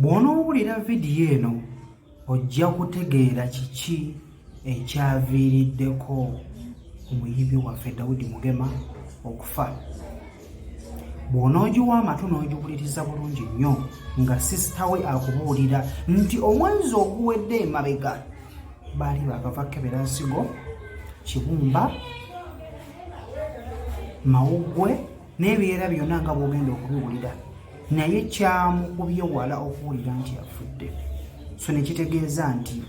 Bw'onoowulira vidiyo eno ojja kutegeera kiki ekyaviiriddeko omuyimbi waffe Daudi Mugema okufa. Bw'onoogiwa amatu n'ogiwuliriza bulungi nnyo nga sisita we akubuulira nti omwezi oguwedde emabega baali baakava kebera nsigo, kibumba, mawuggwe n'ebiera byonna nga bw'ogenda okubiwulira, naye kyamukubye wala okuwulira nti afudde. So ne kitegeeza nti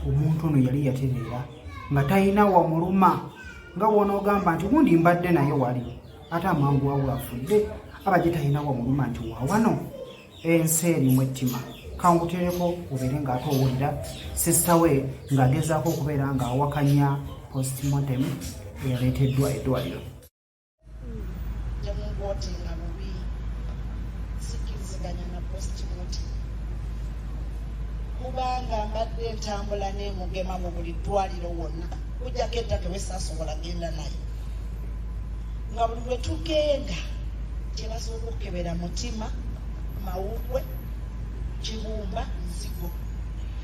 omuntu ono yali yatereera nga talina wamuluma, nga bw'onoogamba nti gundi mbadde naye wali ate amangu awo afudde, aba gye talina wamuluma nti waawano ensi erimu ettima. Kangutereko obeere ng'ate owulira sisita we ng'agezaako okubeera ng'awakanya postmortem eyaleeteddwa eddwaliro. Kubanga mbadde ntambula ne Mugema mu buli ddwaliro wonna, kujjako ettaka bwesaasobola genda naye, nga buli lwe tugenda kye basooka okukebera mutima, mawuggwe, kibumba, nsigo.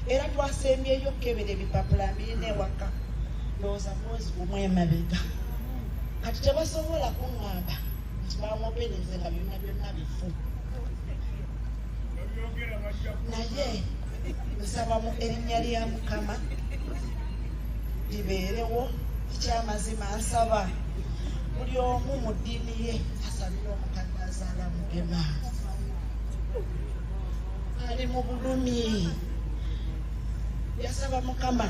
Era twasembyeyo okukebera ebipapula mbirina ewaka, ndowooza mwezi gumu emabega. Kati tebasobola kuŋŋamba nti bamuopereze nga byonna byonna bifu. Naye nsaba mu erinnya lya Mukama libeerewo. Ekyamazima nsaba buli omu mu ddiini ye asabire omukadde azaala Mugema. Ali mu bulumi, yasaba Mukama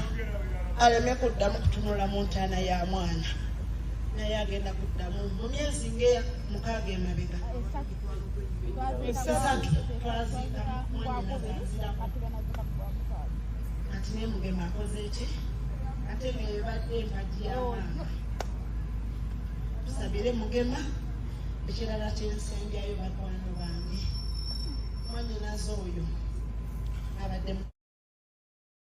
aleme kuddamu kutunula mu ntaana ya mwana, naye agenda kuddamu mu myezi ng'emukaaga emabega. Kati ne Mugema akoze ki? Ate ng'ebadde empagi y'amaama. Tusabire Mugema, ekirala kyensembyayo bakwano bange, mwannyinaze oyo abadde